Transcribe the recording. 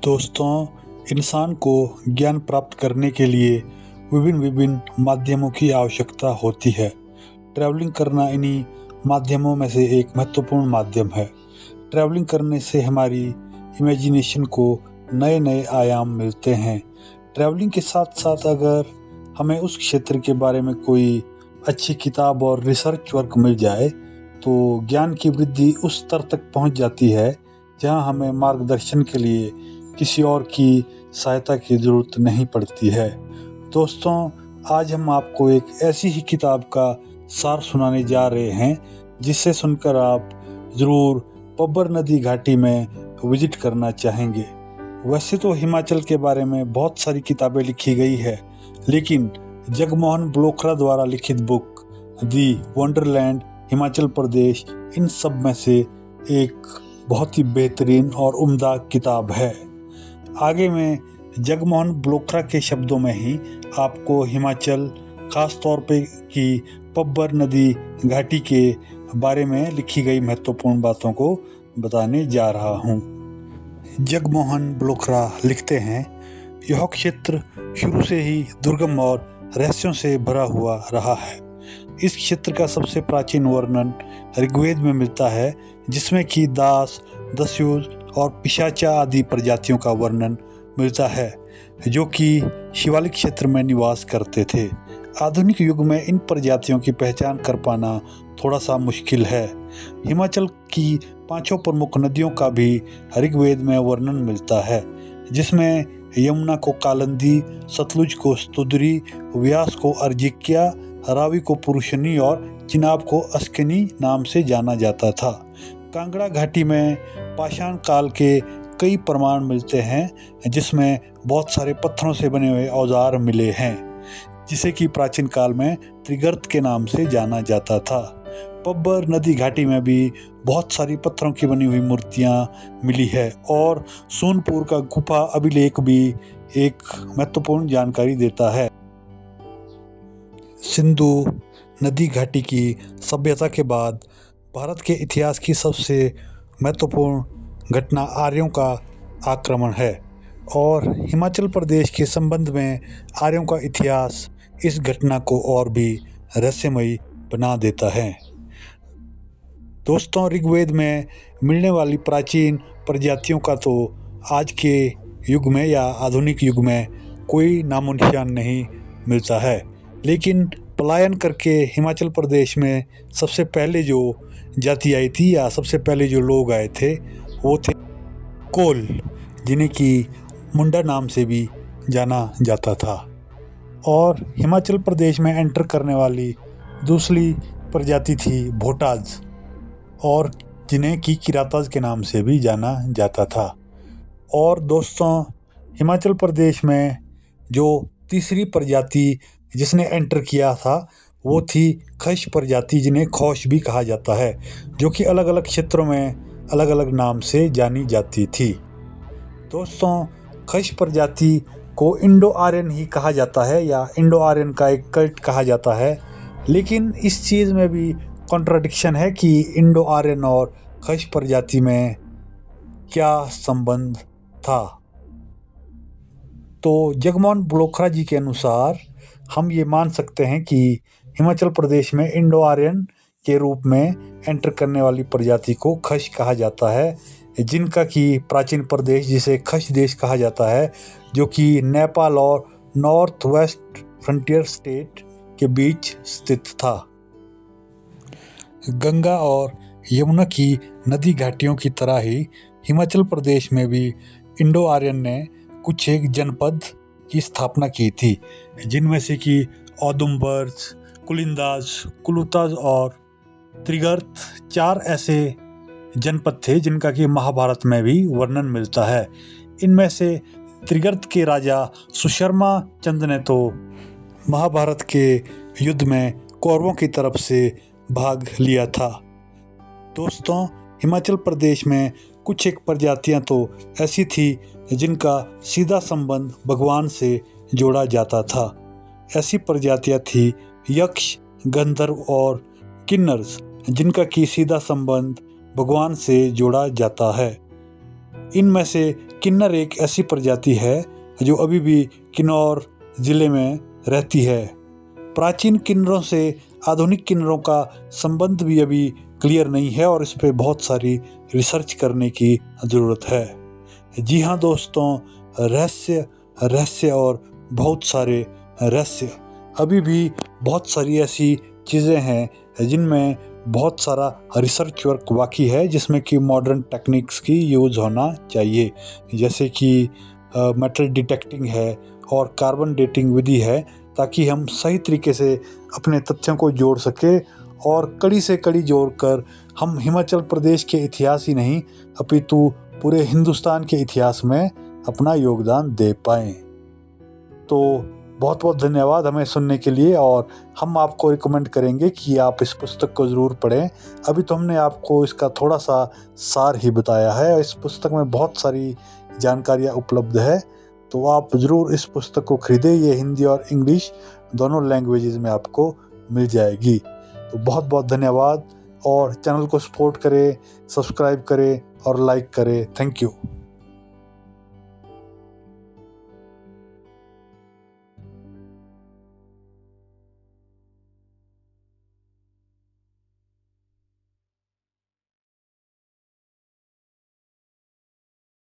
दोस्तों, इंसान को ज्ञान प्राप्त करने के लिए विभिन्न माध्यमों की आवश्यकता होती है। ट्रैवलिंग करना इन्हीं माध्यमों में से एक महत्वपूर्ण माध्यम है। ट्रैवलिंग करने से हमारी इमेजिनेशन को नए नए आयाम मिलते हैं। ट्रैवलिंग के साथ साथ अगर हमें उस क्षेत्र के बारे में कोई अच्छी किताब और रिसर्च वर्क मिल जाए तो ज्ञान की वृद्धि उस स्तर तक पहुंच जाती है जहां हमें मार्गदर्शन के लिए किसी और की सहायता की ज़रूरत नहीं पड़ती है। दोस्तों, आज हम आपको एक ऐसी ही किताब का सार सुनाने जा रहे हैं जिसे सुनकर आप ज़रूर पब्बर नदी घाटी में विजिट करना चाहेंगे। वैसे तो हिमाचल के बारे में बहुत सारी किताबें लिखी गई है, लेकिन जगमोहन ब्लोखरा द्वारा लिखित बुक दी वंडरलैंड हिमाचल प्रदेश इन सब में से एक बहुत ही बेहतरीन और उम्दा किताब है। आगे मैं जगमोहन ब्लोखरा के शब्दों में ही आपको हिमाचल, खास तौर पे की पब्बर नदी घाटी के बारे में लिखी गई महत्वपूर्ण बातों को बताने जा रहा हूँ। जगमोहन ब्लोखरा लिखते हैं, यह क्षेत्र शुरू से ही दुर्गम और रहस्यों से भरा हुआ रहा है। इस क्षेत्र का सबसे प्राचीन वर्णन ऋग्वेद में मिलता है, जिसमें कि दास, दस्युज और पिशाचा आदि प्रजातियों का वर्णन मिलता है जो कि शिवालिक क्षेत्र में निवास करते थे। आधुनिक युग में इन प्रजातियों की पहचान कर पाना थोड़ा सा मुश्किल है। हिमाचल की 5 प्रमुख नदियों का भी ऋग्वेद में वर्णन मिलता है, जिसमें यमुना को कालंदी, सतलुज को स्तुद्री, व्यास को अर्जिक्या, रावी को पुरुषनी और चिनाब को अस्कनी नाम से जाना जाता था। कांगड़ा घाटी में पाषाण काल के कई प्रमाण मिलते हैं, जिसमें बहुत सारे पत्थरों से बने हुए औजार मिले हैं, जिसे कि प्राचीन काल में त्रिगर्त के नाम से जाना जाता था। पब्बर नदी घाटी में भी बहुत सारी पत्थरों की बनी हुई मूर्तियां मिली है और सोनपुर का गुफा अभिलेख भी एक महत्वपूर्ण जानकारी देता है। सिंधु नदी घाटी की सभ्यता के बाद भारत के इतिहास की सबसे महत्वपूर्ण घटना आर्यों का आक्रमण है और हिमाचल प्रदेश के संबंध में आर्यों का इतिहास इस घटना को और भी रहस्यमयी बना देता है। दोस्तों, ऋग्वेद में मिलने वाली प्राचीन प्रजातियों का तो आज के युग में या आधुनिक युग में कोई नामो निशान नहीं मिलता है, लेकिन पलायन करके हिमाचल प्रदेश में सबसे पहले जो जाति आई थी या सबसे पहले जो लोग आए थे वो थे कोल, जिन्हें कि मुंडा नाम से भी जाना जाता था। और हिमाचल प्रदेश में एंटर करने वाली दूसरी प्रजाति थी भोटाज, और जिन्हें कि किराताज के नाम से भी जाना जाता था। और दोस्तों, हिमाचल प्रदेश में जो तीसरी प्रजाति जिसने एंटर किया था वो थी खश प्रजाति, जिन्हें खौश भी कहा जाता है, जो कि अलग अलग क्षेत्रों में अलग अलग नाम से जानी जाती थी। दोस्तों, खश प्रजाति को इंडो आर्यन ही कहा जाता है या इंडो आर्यन का एक कल्ट कहा जाता है, लेकिन इस चीज़ में भी कॉन्ट्राडिक्शन है कि इंडो आर्यन और खश प्रजाति में क्या संबंध था। तो जगमोहन ब्लोखरा जी के अनुसार हम ये मान सकते हैं कि हिमाचल प्रदेश में इंडो आर्यन के रूप में एंटर करने वाली प्रजाति को खश कहा जाता है, जिनका कि प्राचीन प्रदेश जिसे खश देश कहा जाता है, जो कि नेपाल और नॉर्थ वेस्ट फ्रंटियर स्टेट के बीच स्थित था। गंगा और यमुना की नदी घाटियों की तरह ही हिमाचल प्रदेश में भी इंडो आर्यन ने कुछ एक जनपद की स्थापना की थी, जिनमें से कि औदुंबर्स, कुलिंदाज, कुलुताज और त्रिगर्त 4 ऐसे जनपद थे जिनका कि महाभारत में भी वर्णन मिलता है। इनमें से त्रिगर्त के राजा सुशर्मा चंद ने तो महाभारत के युद्ध में कौरवों की तरफ से भाग लिया था। दोस्तों, हिमाचल प्रदेश में कुछ एक प्रजातियां तो ऐसी थी जिनका सीधा संबंध भगवान से जोड़ा जाता था। ऐसी प्रजातियां थी यक्ष, गंधर्व और किन्नर्स, जिनका कि सीधा संबंध भगवान से जोड़ा जाता है। इनमें से किन्नर एक ऐसी प्रजाति है जो अभी भी किन्नौर ज़िले में रहती है। प्राचीन किन्नरों से आधुनिक किन्नरों का संबंध भी अभी क्लियर नहीं है और इस पे बहुत सारी रिसर्च करने की ज़रूरत है। जी हाँ दोस्तों, रहस्य और बहुत सारे रहस्य, अभी भी बहुत सारी ऐसी चीज़ें हैं जिनमें बहुत सारा रिसर्च वर्क बाकी है, जिसमें कि मॉडर्न टेक्निक्स की यूज़ होना चाहिए, जैसे कि मेटल डिटेक्टिंग है और कार्बन डेटिंग विधि है, ताकि हम सही तरीके से अपने तथ्यों को जोड़ सके और कड़ी से कड़ी जोड़कर हम हिमाचल प्रदेश के इतिहास ही नहीं अपितु पूरे हिंदुस्तान के इतिहास में अपना योगदान दे पाएँ। तो बहुत बहुत धन्यवाद हमें सुनने के लिए, और हम आपको रिकमेंड करेंगे कि आप इस पुस्तक को ज़रूर पढ़ें। अभी तो हमने आपको इसका थोड़ा सा सार ही बताया है। इस पुस्तक में बहुत सारी जानकारियाँ उपलब्ध है, तो आप ज़रूर इस पुस्तक को खरीदें। ये हिंदी और इंग्लिश दोनों लैंग्वेजेस में आपको मिल जाएगी। तो बहुत बहुत धन्यवाद, और चैनल को सपोर्ट करें, सब्सक्राइब करें और लाइक करें। Thank you.